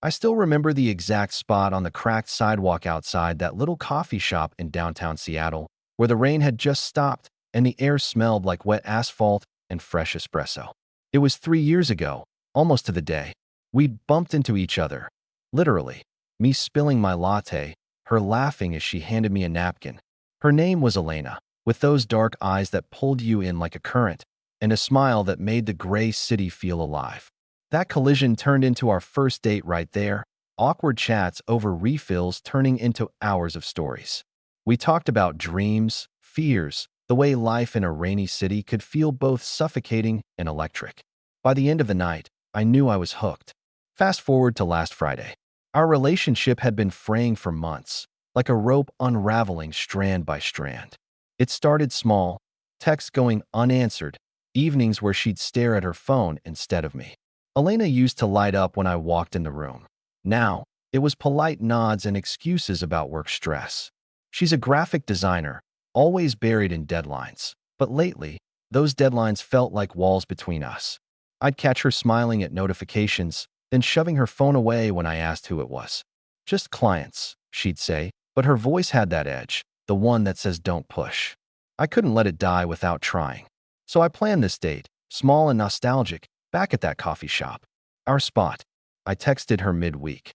I still remember the exact spot on the cracked sidewalk outside that little coffee shop in downtown Seattle, where the rain had just stopped and the air smelled like wet asphalt and fresh espresso. It was 3 years ago, almost to the day. We'd bumped into each other. Literally. Me spilling my latte, her laughing as she handed me a napkin. Her name was Elena, with those dark eyes that pulled you in like a current, and a smile that made the gray city feel alive. That collision turned into our first date right there, awkward chats over refills turning into hours of stories. We talked about dreams, fears, the way life in a rainy city could feel both suffocating and electric. By the end of the night, I knew I was hooked. Fast forward to last Friday. Our relationship had been fraying for months, like a rope unraveling strand by strand. It started small, texts going unanswered, evenings where she'd stare at her phone instead of me. Elena used to light up when I walked in the room. Now, it was polite nods and excuses about work stress. She's a graphic designer, always buried in deadlines. But lately, those deadlines felt like walls between us. I'd catch her smiling at notifications, then shoving her phone away when I asked who it was. Just clients, she'd say, but her voice had that edge, the one that says don't push. I couldn't let it die without trying. So I planned this date, small and nostalgic, back at that coffee shop. Our spot. I texted her midweek.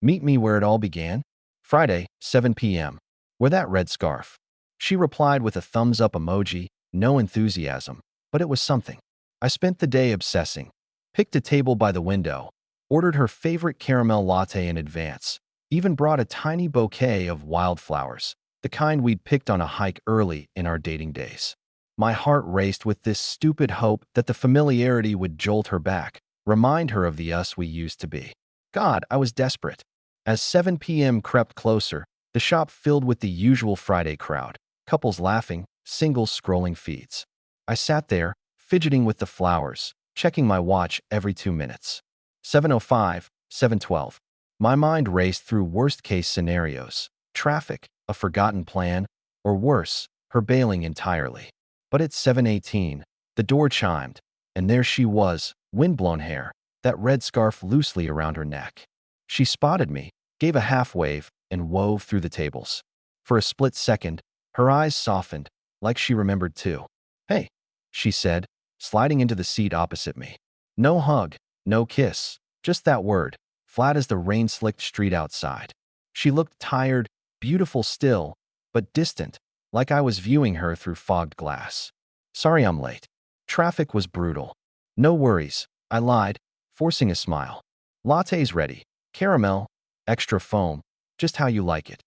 Meet me where it all began? Friday, 7 p.m. Wear that red scarf. She replied with a thumbs-up emoji, no enthusiasm, but it was something. I spent the day obsessing. Picked a table by the window, ordered her favorite caramel latte in advance, even brought a tiny bouquet of wildflowers, the kind we'd picked on a hike early in our dating days. My heart raced with this stupid hope that the familiarity would jolt her back, remind her of the us we used to be. God, I was desperate. As 7 p.m. crept closer, the shop filled with the usual Friday crowd, couples laughing, singles scrolling feeds. I sat there, fidgeting with the flowers, checking my watch every 2 minutes. 7:05, 7:12. My mind raced through worst-case scenarios. Traffic, a forgotten plan, or worse, her bailing entirely. But at 7:18, the door chimed, and there she was, windblown hair, that red scarf loosely around her neck. She spotted me, gave a half-wave, and wove through the tables. For a split second, her eyes softened, like she remembered too. "Hey," she said, sliding into the seat opposite me. No hug, no kiss, just that word, flat as the rain-slicked street outside. She looked tired, beautiful still, but distant, like I was viewing her through fogged glass. "Sorry I'm late. Traffic was brutal." "No worries," I lied, forcing a smile. "Latte's ready. Caramel, extra foam, just how you like it."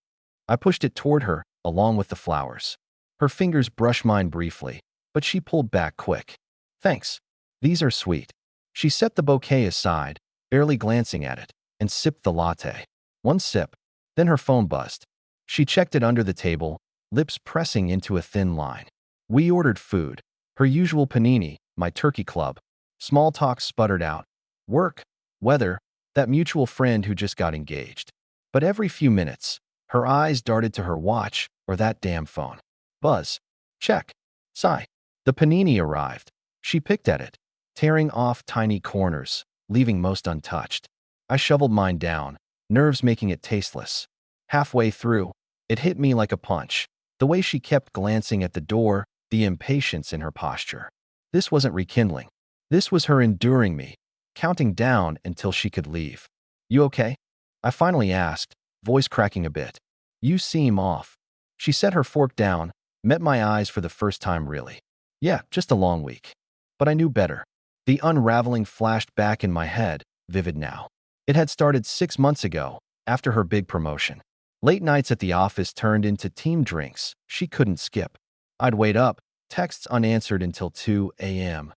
I pushed it toward her, along with the flowers. Her fingers brushed mine briefly, but she pulled back quick. "Thanks. These are sweet." She set the bouquet aside, barely glancing at it, and sipped the latte. One sip, then her phone buzzed. She checked it under the table, lips pressing into a thin line. We ordered food. Her usual panini, my turkey club. Small talk sputtered out. Work, weather, that mutual friend who just got engaged. But every few minutes, her eyes darted to her watch or that damn phone. Buzz. Check. Sigh. The panini arrived. She picked at it, tearing off tiny corners, leaving most untouched. I shoveled mine down, nerves making it tasteless. Halfway through, it hit me like a punch. The way she kept glancing at the door, the impatience in her posture. This wasn't rekindling. This was her enduring me, counting down until she could leave. "You okay?" I finally asked, voice cracking a bit. "You seem off." She set her fork down, met my eyes for the first time really. "Yeah, just a long week." But I knew better. The unraveling flashed back in my head, vivid now. It had started 6 months ago, after her big promotion. Late nights at the office turned into team drinks she couldn't skip. I'd wait up, texts unanswered until 2 a.m.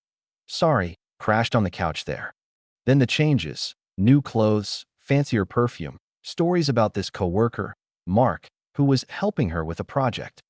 "Sorry," crashed on the couch there. Then the changes, new clothes, fancier perfume, stories about this coworker, Mark, who was helping her with a project.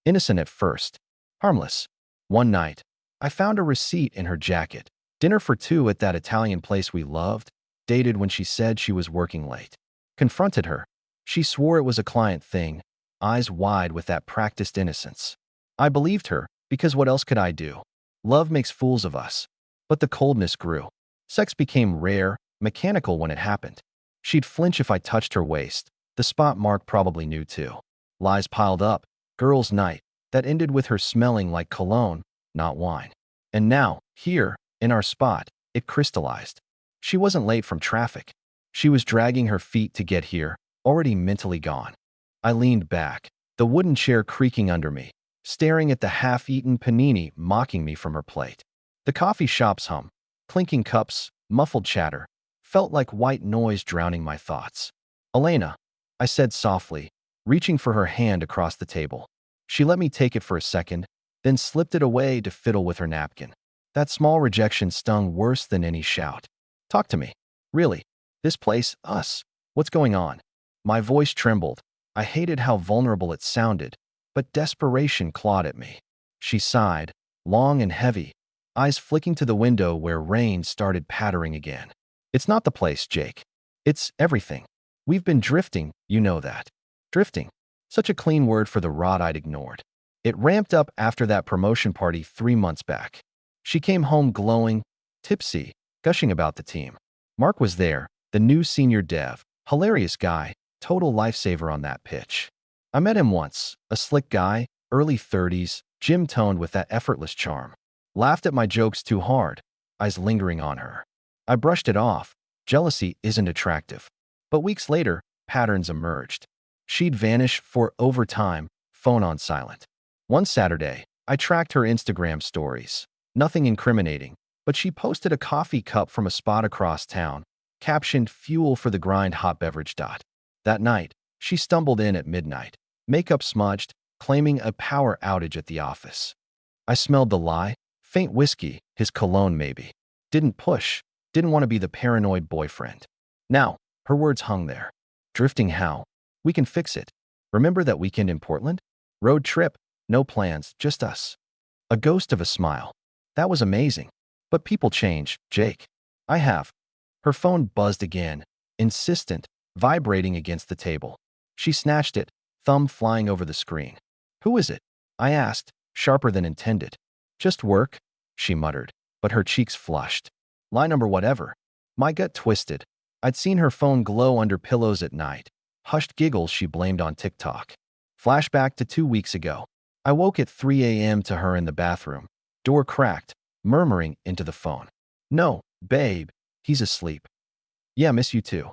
Innocent at first, harmless. One night, I found a receipt in her jacket. Dinner for two at that Italian place we loved, dated when she said she was working late. Confronted her. She swore it was a client thing, eyes wide with that practiced innocence. I believed her, because what else could I do? Love makes fools of us. But the coldness grew. Sex became rare, mechanical when it happened. She'd flinch if I touched her waist. The spot Mark probably knew too. Lies piled up. Girls' night. That ended with her smelling like cologne, not wine. And now, here, in our spot, it crystallized. She wasn't late from traffic. She was dragging her feet to get here, already mentally gone. I leaned back, the wooden chair creaking under me, staring at the half-eaten panini mocking me from her plate. The coffee shop's hum, clinking cups, muffled chatter, felt like white noise drowning my thoughts. "Elena," I said softly, reaching for her hand across the table. She let me take it for a second, then slipped it away to fiddle with her napkin. That small rejection stung worse than any shout. "Talk to me. Really. This place, us. What's going on?" My voice trembled. I hated how vulnerable it sounded, but desperation clawed at me. She sighed, long and heavy, eyes flicking to the window where rain started pattering again. "It's not the place, Jake. It's everything. We've been drifting, you know that." Drifting. Such a clean word for the rot I'd ignored. It ramped up after that promotion party 3 months back. She came home glowing, tipsy, gushing about the team. Mark was there, the new senior dev, hilarious guy, total lifesaver on that pitch. I met him once, a slick guy, early 30s, gym-toned with that effortless charm. Laughed at my jokes too hard, eyes lingering on her. I brushed it off. Jealousy isn't attractive. But weeks later, patterns emerged. She'd vanish for overtime, phone on silent. One Saturday, I tracked her Instagram stories. Nothing incriminating, but she posted a coffee cup from a spot across town, captioned "Fuel for the grind hot beverage." That night, she stumbled in at midnight, makeup smudged, claiming a power outage at the office. I smelled the lie, faint whiskey, his cologne maybe. Didn't push, didn't want to be the paranoid boyfriend. Now, her words hung there. "Drifting how? We can fix it. Remember that weekend in Portland? Road trip, no plans, just us." A ghost of a smile. "That was amazing. But people change, Jake." "I have." Her phone buzzed again, insistent, vibrating against the table. She snatched it, thumb flying over the screen. "Who is it?" I asked, sharper than intended. "Just work," she muttered, but her cheeks flushed. "Line number whatever." My gut twisted. I'd seen her phone glow under pillows at night. Hushed giggles she blamed on TikTok. Flashback to 2 weeks ago. I woke at 3 a.m. to her in the bathroom. Door cracked, murmuring into the phone. "No, babe, he's asleep." "Yeah, miss you too."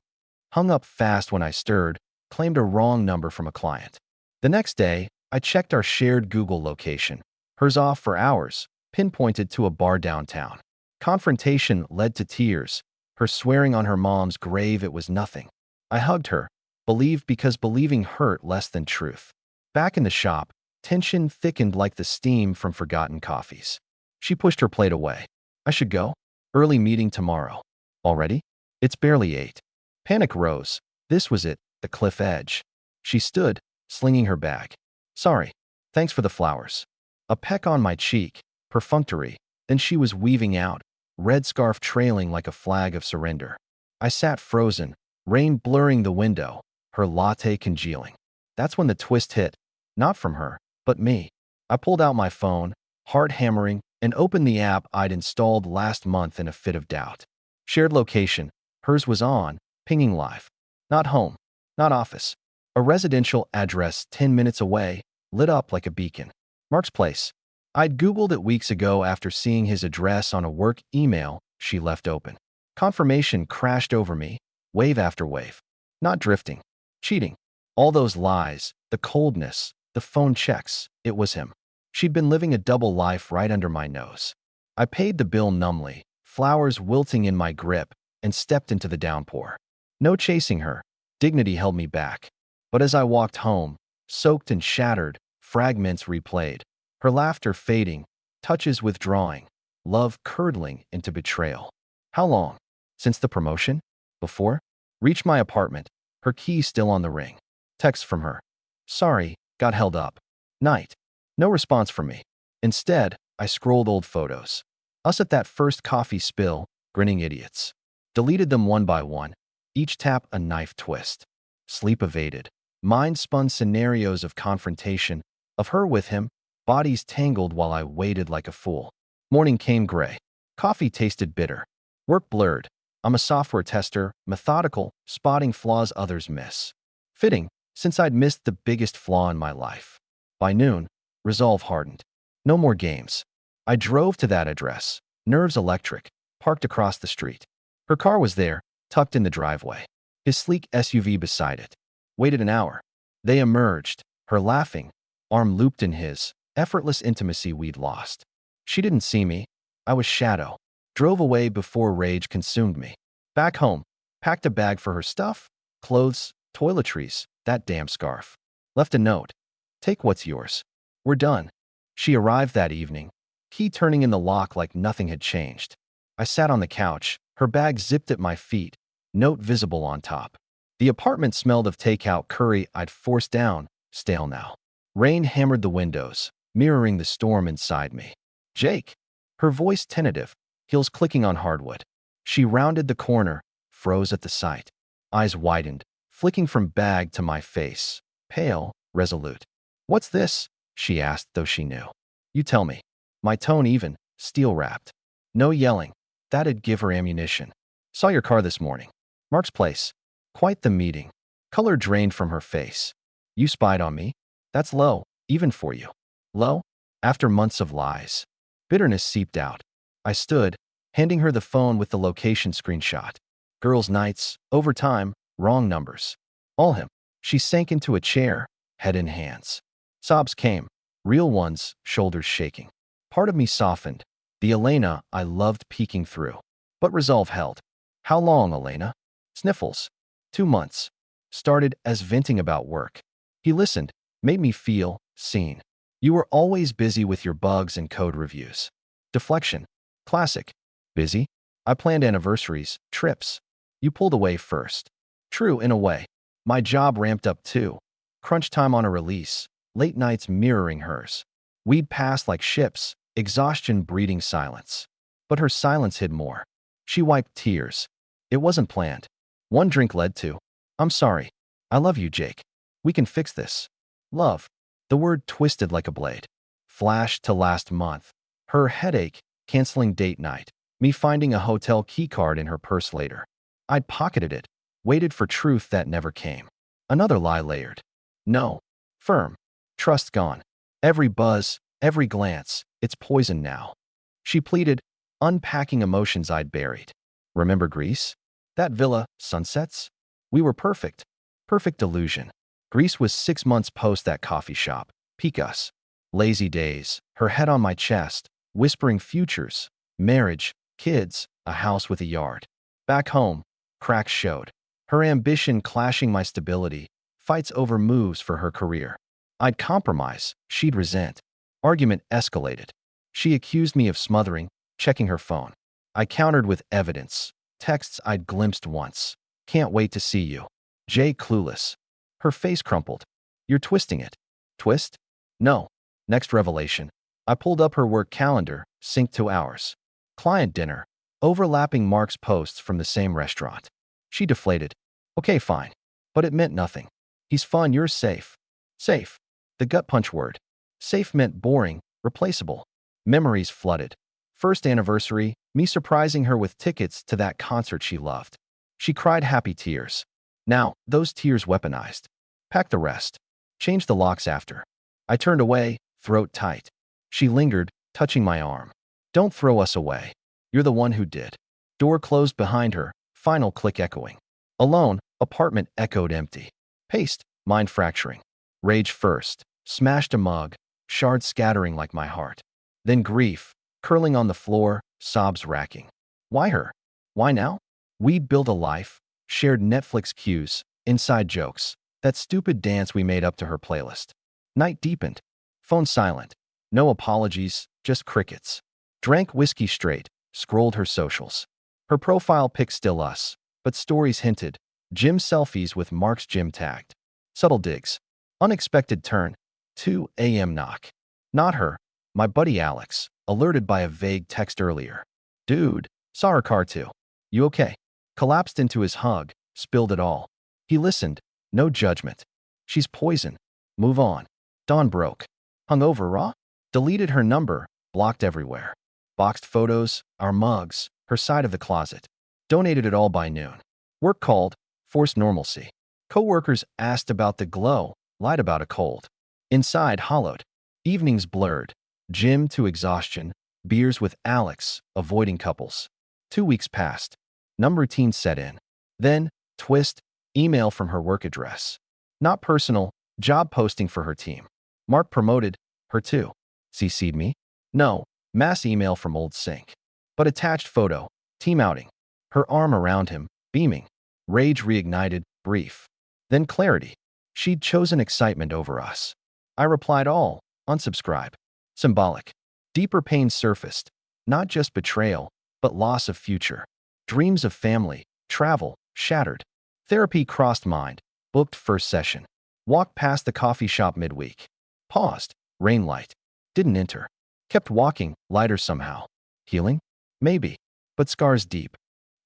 Hung up fast when I stirred, claimed a wrong number from a client. The next day, I checked our shared Google location. Hers off for hours, pinpointed to a bar downtown. Confrontation led to tears, her swearing on her mom's grave it was nothing. I hugged her, believed because believing hurt less than truth. Back in the shop, tension thickened like the steam from forgotten coffees. She pushed her plate away. "I should go. Early meeting tomorrow." "Already? It's barely 8. Panic rose. This was it, the cliff edge. She stood, slinging her bag. "Sorry. Thanks for the flowers." A peck on my cheek, perfunctory, then she was weaving out, red scarf trailing like a flag of surrender. I sat frozen, rain blurring the window, her latte congealing. That's when the twist hit, not from her, but me. I pulled out my phone, heart hammering, and opened the app I'd installed last month in a fit of doubt. Shared location. Hers was on, pinging live. Not home, not office. A residential address 10 minutes away, lit up like a beacon. Mark's place. I'd Googled it weeks ago after seeing his address on a work email she left open. Confirmation crashed over me, wave after wave. Not drifting. Cheating. All those lies, the coldness, the phone checks, it was him. She'd been living a double life right under my nose. I paid the bill numbly, flowers wilting in my grip, and stepped into the downpour. No chasing her. Dignity held me back. But as I walked home, soaked and shattered, fragments replayed. Her laughter fading, touches withdrawing, love curdling into betrayal. How long? Since the promotion? Before? Reached my apartment, her key still on the ring. Text from her. "Sorry, got held up." Night. No response from me. Instead, I scrolled old photos. Us at that first coffee spill, grinning idiots. Deleted them one by one, each tap a knife twist. Sleep evaded. Mind spun scenarios of confrontation, of her with him, bodies tangled while I waited like a fool. Morning came gray. Coffee tasted bitter. Work blurred. I'm a software tester, methodical, spotting flaws others miss. Fitting, since I'd missed the biggest flaw in my life. By noon, resolve hardened. No more games. I drove to that address, nerves electric, parked across the street. Her car was there, tucked in the driveway. His sleek SUV beside it. Waited an hour. They emerged, her laughing, arm looped in his, effortless intimacy we'd lost. She didn't see me. I was shadow. Drove away before rage consumed me. Back home, packed a bag for her stuff, clothes, toiletries, that damn scarf. Left a note. Take what's yours. We're done. She arrived that evening, key turning in the lock like nothing had changed. I sat on the couch, her bag zipped at my feet, note visible on top. The apartment smelled of takeout curry I'd forced down, stale now. Rain hammered the windows, mirroring the storm inside me. Jake. Her voice tentative, heels clicking on hardwood. She rounded the corner, froze at the sight. Eyes widened, flicking from bag to my face. Pale, resolute. What's this? She asked, though she knew. You tell me. My tone even, steel-wrapped. No yelling. That'd give her ammunition. Saw your car this morning. Mark's place. Quite the meeting. Color drained from her face. You spied on me? That's low, even for you. Low? After months of lies. Bitterness seeped out. I stood, handing her the phone with the location screenshot. Girls' nights, overtime, wrong numbers. All him. She sank into a chair, head in hands. Sobs came, real ones, shoulders shaking. Part of me softened. The Elena I loved peeking through. But resolve held. How long, Elena? Sniffles. 2 months. Started as venting about work. He listened, made me feel seen. You were always busy with your bugs and code reviews. Deflection. Classic. Busy? I planned anniversaries, trips. You pulled away first. True, in a way. My job ramped up too. Crunch time on a release. Late nights mirroring hers. We'd pass like ships, exhaustion breeding silence. But her silence hid more. She wiped tears. It wasn't planned. One drink led to, I'm sorry. I love you, Jake. We can fix this. Love. The word twisted like a blade. Flashed to last month. Her headache, canceling date night. Me finding a hotel keycard in her purse later. I'd pocketed it, waited for truth that never came. Another lie layered. No. Firm. Trust gone. Every buzz, every glance, it's poison now. She pleaded, unpacking emotions I'd buried. Remember Greece? That villa, sunsets? We were perfect. Perfect illusion. Greece was 6 months post that coffee shop. Peak us. Lazy days, her head on my chest, whispering futures, marriage, kids, a house with a yard. Back home, cracks showed. Her ambition clashing my stability, fights over moves for her career. I'd compromise, she'd resent. Argument escalated. She accused me of smothering, checking her phone. I countered with evidence. Texts I'd glimpsed once. Can't wait to see you. Jay clueless. Her face crumpled. You're twisting it. Twist? No. Next revelation. I pulled up her work calendar, synced to ours. Client dinner. Overlapping Mark's posts from the same restaurant. She deflated. Okay, fine. But it meant nothing. He's fun, you're safe. Safe. The gut punch word. Safe meant boring, replaceable. Memories flooded. First anniversary, me surprising her with tickets to that concert she loved. She cried happy tears. Now, those tears weaponized. Pack the rest. Change the locks after. I turned away, throat tight. She lingered, touching my arm. Don't throw us away. You're the one who did. Door closed behind her, final click echoing. Alone, apartment echoed empty. Paste, mind fracturing. Rage first. Smashed a mug, shards scattering like my heart. Then grief, curling on the floor, sobs racking. Why her? Why now? We'd built a life, shared Netflix queues, inside jokes, that stupid dance we made up to her playlist. Night deepened. Phone silent. No apologies, just crickets. Drank whiskey straight, scrolled her socials. Her profile pic still us, but stories hinted. Gym selfies with Mark's gym tagged. Subtle digs. Unexpected turn. 2 a.m. knock. Not her. My buddy Alex, alerted by a vague text earlier. Dude, saw her car too. You okay? Collapsed into his hug, spilled it all. He listened. No judgment. She's poison. Move on. Dawn broke. Hungover raw? Deleted her number, blocked everywhere. Boxed photos, our mugs, her side of the closet. Donated it all by noon. Work called, forced normalcy. Coworkers asked about the glow, lied about a cold. Inside hollowed. Evenings blurred. Gym to exhaustion. Beers with Alex, avoiding couples. 2 weeks passed. Numb routine set in. Then, twist, email from her work address. Not personal, job posting for her team. Mark promoted, her too. CC'd me? No, mass email from old sync. But attached photo, team outing. Her arm around him, beaming. Rage reignited, brief. Then clarity. She'd chosen excitement over us. I replied all, unsubscribe. Symbolic. Deeper pain surfaced. Not just betrayal, but loss of future. Dreams of family, travel, shattered. Therapy crossed mind. Booked first session. Walked past the coffee shop midweek. Paused. Rain light. Didn't enter. Kept walking, lighter somehow. Healing? Maybe. But scars deep.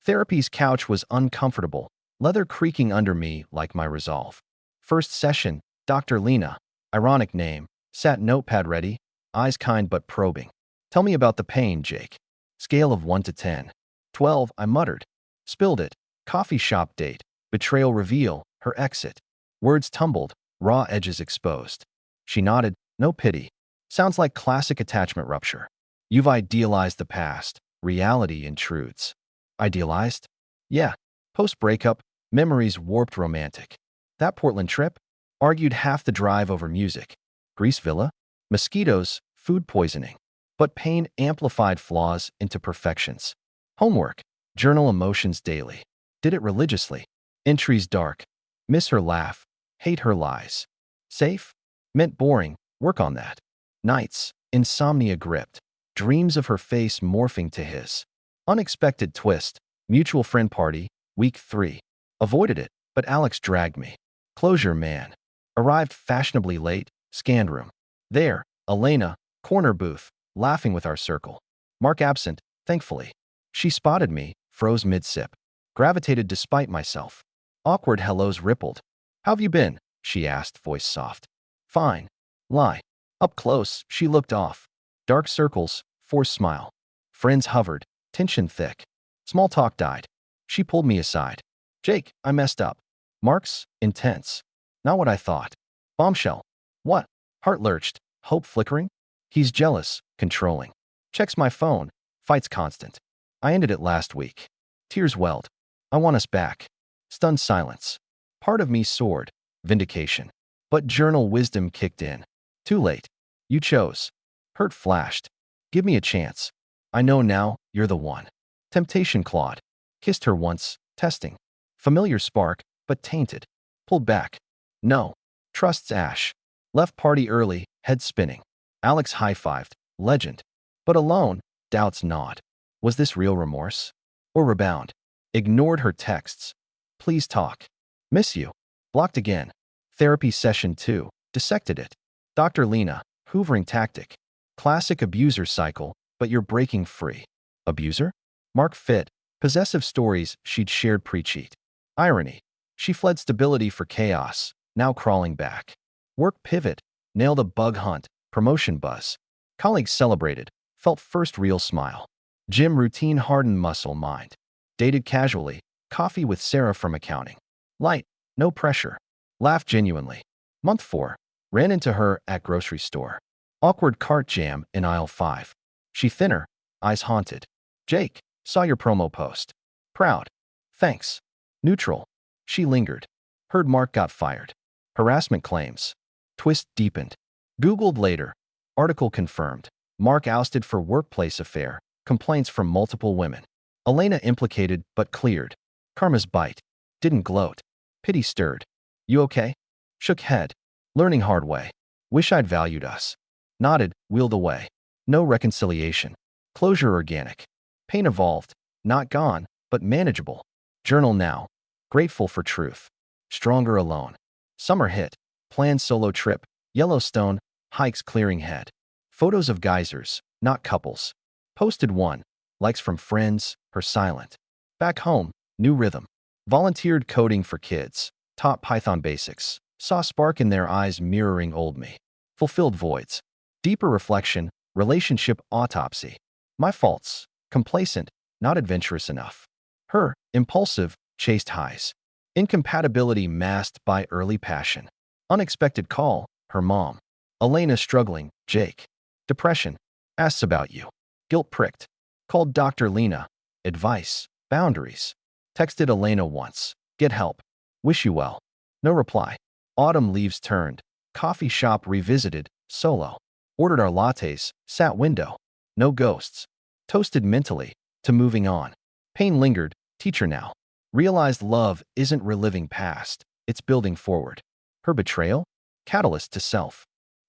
Therapy's couch was uncomfortable, leather creaking under me like my resolve. First session, Dr. Lena, ironic name, sat notepad ready, eyes kind but probing. Tell me about the pain, Jake. Scale of 1 to 10. 12, I muttered. Spilled it. Coffee shop date. Betrayal reveal. Her exit. Words tumbled. Raw edges exposed. She nodded. No pity. Sounds like classic attachment rupture. You've idealized the past. Reality intrudes. Idealized? Yeah. Post-breakup, memories warped romantic. That Portland trip? Argued half the drive over music. Grease villa? Mosquitoes, food poisoning. But pain amplified flaws into perfections. Homework. Journal emotions daily. Did it religiously. Entries dark. Miss her laugh. Hate her lies. Safe? Meant boring. Work on that. Nights. Insomnia gripped. Dreams of her face morphing to his. Unexpected twist. Mutual friend party. Week 3. Avoided it, but Alex dragged me. Closure man. Arrived fashionably late. Scanned room. There, Elena, corner booth, laughing with our circle. Mark absent, thankfully. She spotted me, froze mid-sip. Gravitated despite myself. Awkward hellos rippled. How've you been? She asked, voice soft. Fine. Lie. Up close, she looked off. Dark circles, forced smile. Friends hovered, tension thick. Small talk died. She pulled me aside. Jake, I messed up. Mark's, intense. Not what I thought. Bombshell. What? Heart lurched, hope flickering. He's jealous, controlling. Checks my phone, fights constant. I ended it last week. Tears welled. I want us back. Stunned silence. Part of me soared, vindication. But journal wisdom kicked in. Too late. You chose. Hurt flashed. Give me a chance. I know now, you're the one. Temptation clawed. Kissed her once, testing. Familiar spark, but tainted. Pulled back. No. Trust's ash. Left party early, head spinning. Alex high-fived. Legend. But alone, doubts gnawed. Was this real remorse? Or rebound? Ignored her texts. Please talk. Miss you. Blocked again. Therapy session 2. Dissected it. Dr. Lena, hoovering tactic. Classic abuser cycle, but you're breaking free. Abuser? Mark fit. Possessive stories she'd shared pre-cheat. Irony. She fled stability for chaos, now crawling back. Work pivot. Nailed a bug hunt. Promotion buzz. Colleagues celebrated. Felt first real smile. Gym routine hardened muscle mind. Dated casually. Coffee with Sarah from accounting. Light. No pressure. Laughed genuinely. Month 4. Ran into her at grocery store. Awkward cart jam in aisle 5. She thinner. Eyes haunted. Jake, saw your promo post. Proud. Thanks. Neutral. She lingered. Heard Mark got fired. Harassment claims. Twist deepened. Googled later. Article confirmed. Mark ousted for workplace affair. Complaints from multiple women. Elena implicated but cleared. Karma's bite. Didn't gloat. Pity stirred. You okay? Shook head. Learning hard way. Wish I'd valued us. Nodded, wheeled away. No reconciliation. Closure organic. Pain evolved. Not gone, but manageable. Journal now. Grateful for truth. Stronger alone. Summer hit. Planned solo trip. Yellowstone. Hikes clearing head. Photos of geysers, not couples. Posted one. Likes from friends, her silent. Back home, new rhythm. Volunteered coding for kids. Taught Python basics. Saw spark in their eyes mirroring old me. Fulfilled voids. Deeper reflection, relationship autopsy. My faults. Complacent, not adventurous enough. Her, impulsive, chased highs. Incompatibility masked by early passion. Unexpected call, her mom. Elena struggling, Jake. Depression. Asks about you. Guilt pricked. Called Dr. Lena. Advice. Boundaries. Texted Elena once. Get help. Wish you well. No reply. Autumn leaves turned. Coffee shop revisited. Solo. Ordered our lattes. Sat window. No ghosts. Toasted mentally. To moving on. Pain lingered. Teacher now. Realized love isn't reliving past. It's building forward. Her betrayal? Catalyst to self.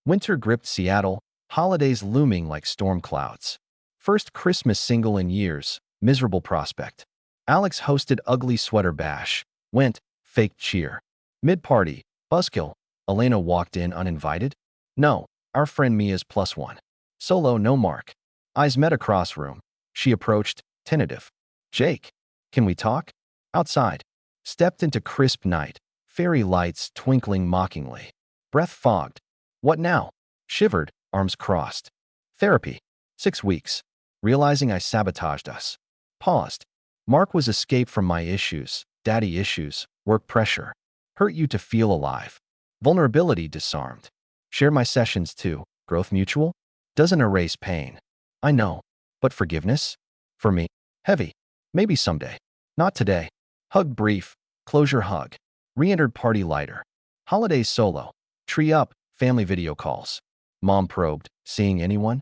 Winter gripped Seattle. Holidays looming like storm clouds. First Christmas single in years. Miserable prospect. Alex hosted ugly sweater bash. Went. Fake cheer. Mid-party. Buzzkill. Elena walked in uninvited. No. Our friend Mia's +1. Solo no mark. Eyes met across room. She approached. Tentative. Jake. Can we talk? Outside. Stepped into crisp night. Fairy lights twinkling mockingly. Breath fogged. What now? Shivered. Arms crossed. Therapy. 6 weeks. Realizing I sabotaged us. Paused. Mark was escape from my issues. Daddy issues. Work pressure. Hurt you to feel alive. Vulnerability disarmed. Share my sessions too. Growth mutual? Doesn't erase pain. I know. But forgiveness? For me. Heavy. Maybe someday. Not today. Hug brief. Closure hug. Re-entered party lighter. Holidays solo. Tree up. Family video calls. Mom probed. Seeing anyone?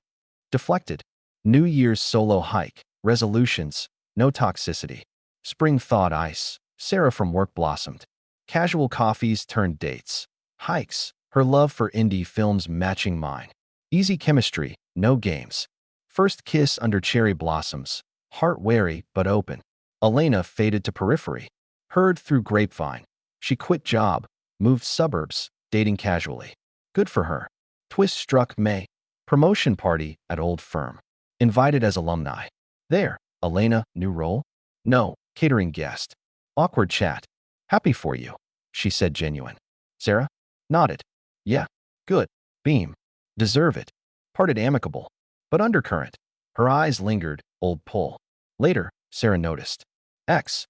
Deflected. New Year's solo hike. Resolutions. No toxicity. Spring thawed ice. Sarah from work blossomed. Casual coffees turned dates. Hikes. Her love for indie films matching mine. Easy chemistry. No games. First kiss under cherry blossoms. Heart wary but open. Elena faded to periphery. Heard through grapevine. She quit job. Moved suburbs. Dating casually. Good for her. Twist struck May. Promotion party at old firm. Invited as alumni. There. Elena, new role? No. Catering guest. Awkward chat. Happy for you. She said genuine. Sarah? Nodded. Yeah. Good. Beam. Deserve it. Parted amicable. But undercurrent. Her eyes lingered. Old pull. Later, Sarah noticed. X.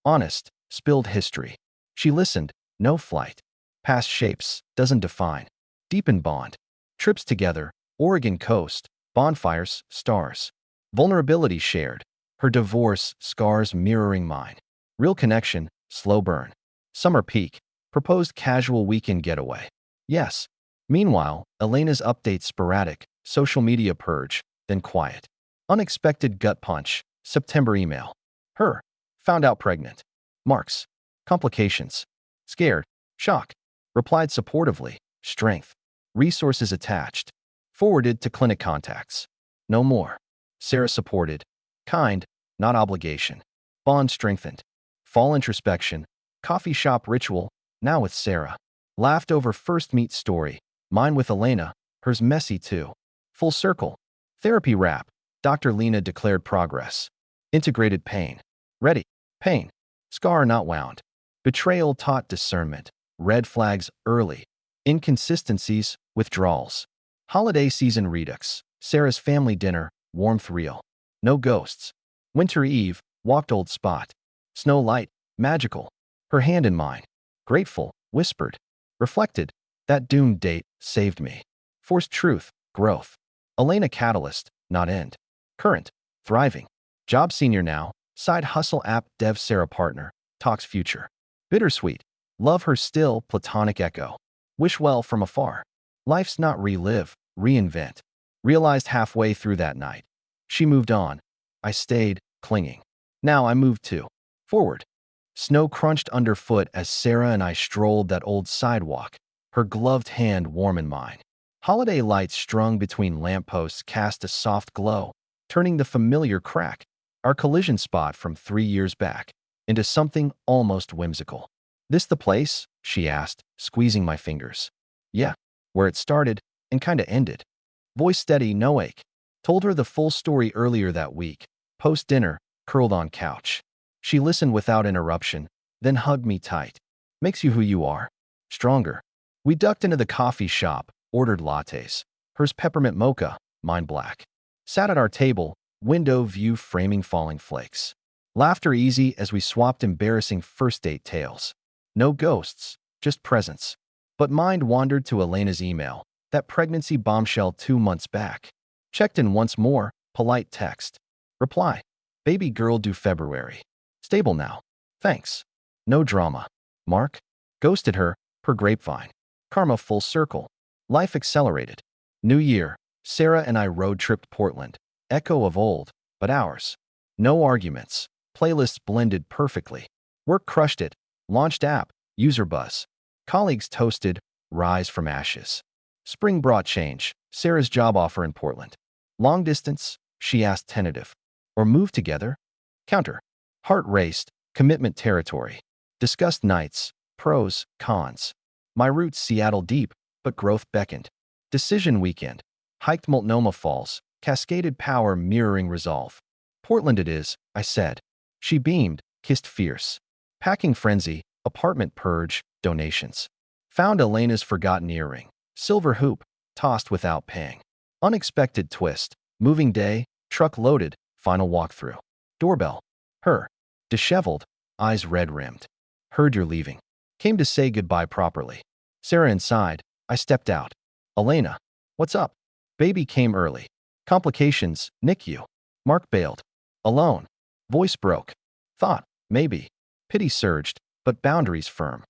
Honest. Spilled history. She listened. No flight. Past shapes. Doesn't define. Deepen bond. Trips together. Oregon coast. Bonfires. Stars. Vulnerability shared. Her divorce. Scars mirroring mine. Real connection. Slow burn. Summer peak. Proposed casual weekend getaway. Yes. Meanwhile, Elena's updates sporadic. Social media purge. Then quiet. Unexpected gut punch. September email. Her. Found out pregnant. Marks. Complications. Scared. Shock. Replied supportively. Strength. Resources attached. Forwarded to clinic contacts. No more. Sarah supported. Kind. Not obligation. Bond strengthened. Fall introspection. Coffee shop ritual. Now with Sarah. Laughed over first meet story. Mine with Elena. Hers messy too. Full circle. Therapy wrap. Dr. Lena declared progress. Integrated pain. Ready. Pain. Scar not wound. Betrayal taught discernment. Red flags early. Inconsistencies, withdrawals. Holiday season redux. Sarah's family dinner, warmth real. No ghosts. Winter eve, walked old spot. Snow light, magical. Her hand in mine. Grateful, whispered. Reflected. That doomed date saved me. Forced truth, growth. Elena catalyst, not end. Current, thriving. Job senior now. Side hustle app dev Sarah partner. Talks future. Bittersweet. Love her still, platonic echo. Wish well from afar. Life's not relive, reinvent. Realized halfway through that night. She moved on. I stayed, clinging. Now I moved too. Forward. Snow crunched underfoot as Sarah and I strolled that old sidewalk, her gloved hand warm in mine. Holiday lights strung between lampposts cast a soft glow, turning the familiar crack, our collision spot from 3 years back, into something almost whimsical. This the place? She asked, squeezing my fingers. Yeah, where it started and kinda ended. Voice steady, no ache. Told her the full story earlier that week, post-dinner, curled on couch. She listened without interruption, then hugged me tight. Makes you who you are. Stronger. We ducked into the coffee shop, ordered lattes. Hers peppermint mocha, mine black. Sat at our table, window view framing falling flakes. Laughter easy as we swapped embarrassing first date tales. No ghosts, just presents. But mind wandered to Elena's email, that pregnancy bombshell 2 months back. Checked in once more, polite text. Reply. Baby girl due February. Stable now. Thanks. No drama. Mark. Ghosted her, per grapevine. Karma full circle. Life accelerated. New year. Sarah and I road tripped Portland. Echo of old, but ours. No arguments. Playlists blended perfectly. Work crushed it. Launched app. User buzz. Colleagues toasted. Rise from ashes. Spring brought change. Sarah's job offer in Portland. Long distance? She asked tentative. Or move together? Counter. Heart raced. Commitment territory. Discussed nights. Pros, cons. My roots Seattle deep, but growth beckoned. Decision weekend. Hiked Multnomah Falls. Cascaded power mirroring resolve. Portland it is, I said. She beamed, kissed fierce. Packing frenzy, apartment purge, donations. Found Elena's forgotten earring. Silver hoop, tossed without paying. Unexpected twist. Moving day, truck loaded, final walkthrough. Doorbell. Her. Disheveled, eyes red-rimmed. Heard you're leaving. Came to say goodbye properly. Sarah inside. I stepped out. Elena. What's up? Baby came early. Complications, NICU. Mark bailed. Alone. Voice broke. Thought, maybe. Pity surged, but boundaries firm.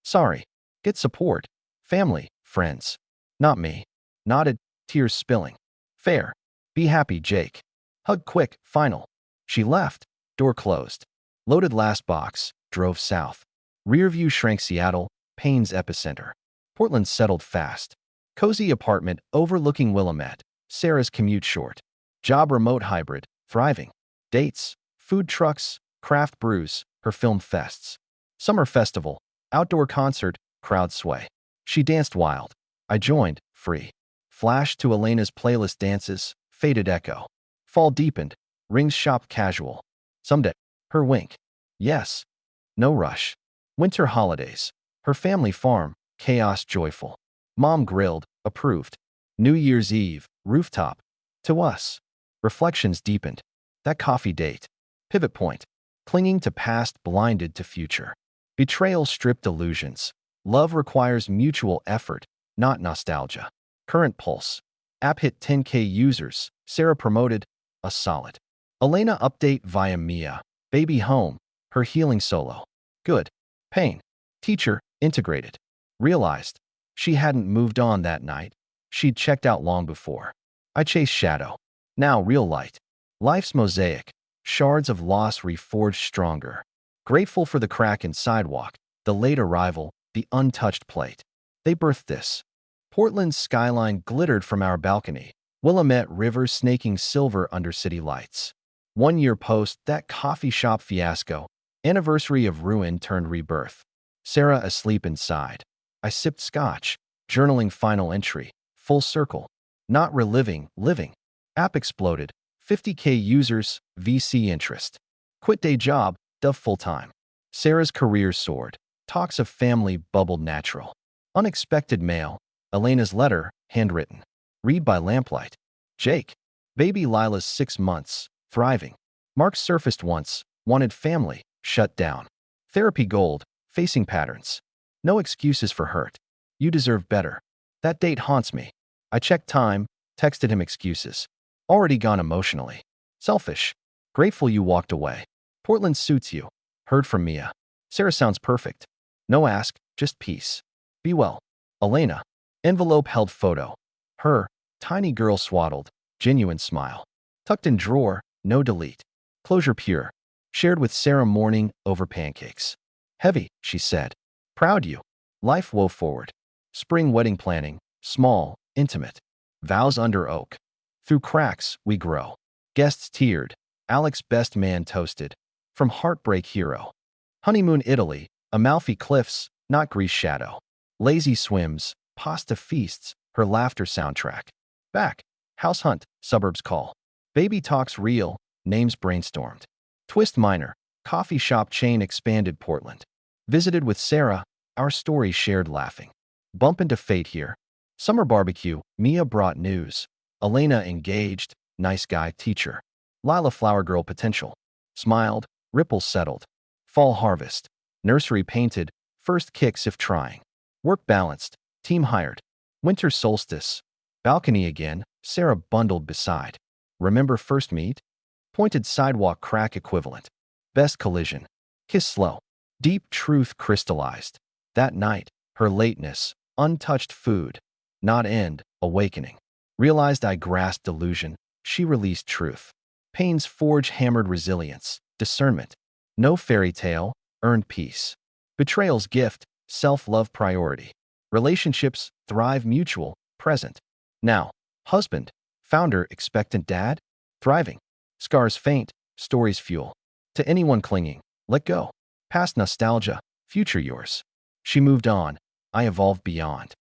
Sorry. Get support. Family, friends. Not me. Nodded, tears spilling. Fair. Be happy, Jake. Hug quick, final. She left. Door closed. Loaded last box. Drove south. Rear view shrank Seattle. Pain's epicenter. Portland settled fast. Cozy apartment overlooking Willamette. Sarah's commute short. Job remote hybrid. Thriving. Dates. Food trucks. Craft brews. Her film fests. Summer festival. Outdoor concert. Crowd sway. She danced wild. I joined. Free. Flash to Elena's playlist dances. Faded echo. Fall deepened. Rings shop casual. Someday. Her wink. Yes. No rush. Winter holidays. Her family farm. Chaos joyful. Mom grilled. Approved. New Year's Eve. Rooftop. To us. Reflections deepened. That coffee date. Pivot point. Clinging to past, blinded to future. Betrayal stripped illusions. Love requires mutual effort, not nostalgia. Current pulse. App hit 10K users. Sarah promoted. A solid. Elena update via Mia. Baby home. Her healing solo. Good. Pain. Teacher. Integrated. Realized. She hadn't moved on that night. She'd checked out long before. I chased shadow. Now real light. Life's mosaic. Shards of loss reforged stronger. Grateful for the crack in sidewalk, the late arrival, the untouched plate. They birthed this. Portland's skyline glittered from our balcony. Willamette River snaking silver under city lights. 1 year post, that coffee shop fiasco. Anniversary of ruin turned rebirth. Sarah asleep inside. I sipped scotch. Journaling final entry. Full circle. Not reliving, living. App exploded. 50K users, VC interest. Quit day job, dove full-time. Sarah's career soared. Talks of family bubbled natural. Unexpected mail. Elena's letter, handwritten. Read by lamplight. Jake. Baby Lila's 6 months. Thriving. Mark surfaced once. Wanted family. Shut down. Therapy gold. Facing patterns. No excuses for hurt. You deserve better. That date haunts me. I checked time. Texted him excuses. Already gone emotionally. Selfish. Grateful you walked away. Portland suits you. Heard from Mia. Sarah sounds perfect. No ask, just peace. Be well. Elena. Envelope held photo. Her. Tiny girl swaddled. Genuine smile. Tucked in drawer. No delete. Closure pure. Shared with Sarah morning over pancakes. Heavy, she said. Proud you. Life woe forward. Spring wedding planning. Small, intimate. Vows under oak. Through cracks, we grow. Guests teared. Alex best man toasted. From heartbreak hero. Honeymoon Italy. Amalfi Cliffs, not Greece shadow. Lazy swims. Pasta feasts. Her laughter soundtrack. Back. House hunt. Suburbs call. Baby talks real. Names brainstormed. Twist minor. Coffee shop chain expanded Portland. Visited with Sarah. Our story shared laughing. Bump into fate here. Summer barbecue. Mia brought news. Elena engaged. Nice guy teacher. Lila flower girl potential. Smiled. Ripples settled. Fall harvest. Nursery painted. First kicks if trying. Work balanced. Team hired. Winter solstice. Balcony again. Sarah bundled beside. Remember first meet? Pointed sidewalk crack equivalent. Best collision. Kiss slow. Deep truth crystallized. That night, her lateness, untouched food. Not end, awakening. Realized I grasped delusion. She released truth. Pain's forge hammered resilience. Discernment. No fairy tale, earned peace. Betrayal's gift, self-love priority. Relationships thrive mutual, present. Now, husband, founder, expectant dad, thriving. Scars faint, stories fuel. To anyone clinging, let go. Past nostalgia, future yours. She moved on. I evolved beyond.